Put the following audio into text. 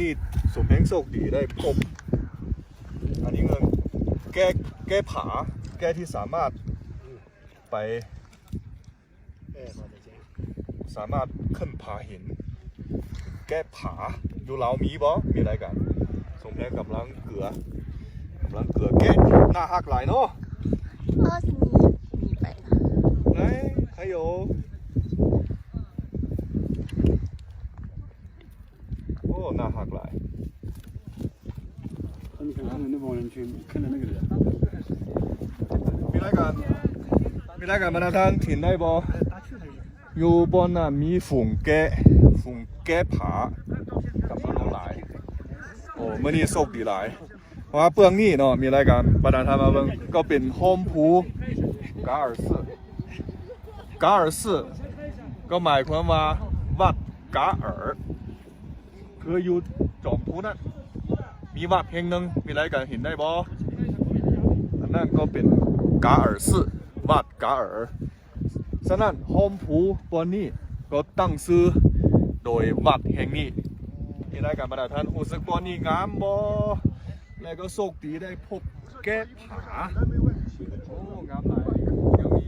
นี้สมแห่งโชคดีได้พบอันนี้เงินแก้ผาแก้ที่สามารถไปสามารถขึ้นผาหินแก้ผาอยู่เรามีอะไรกันสมแห่งกำลังเกลือแก้หน้าหักหลายเนาะมีไปนะไหน还有โอ้หน้าหักหลาย你看他们那帮人去看着那个人。มีรายการมาทานถิ่นได้บ่อยู่บนน่ะมีฝูงแกะผากับน้องหลายโอ้เมื่อนี้โชคดีหลายเพราะว่าเปลืองนี่เนาะมีรายการประดานทานมาเบิ่งก็เป็นโฮมพูกา尔寺ก็หมายความว่าวัดกาเอ๋อคืออยู่จอมพูนั่นมีวัดแห่งหนึ่งมีรายการเห็นได้บ่อันนั้นก็เป็นกาเอ๋อ寺วัดกาเอ๋อฉะนั้นโฮมพูบนนี้ก็ตั้งชื่อโดยวัดแห่งนี้มีรายการประดานทานรู้สึกบนนี้งามบ่แล้วก็โชคดีได้พบแก้ผาโอ้งามหลายยังมี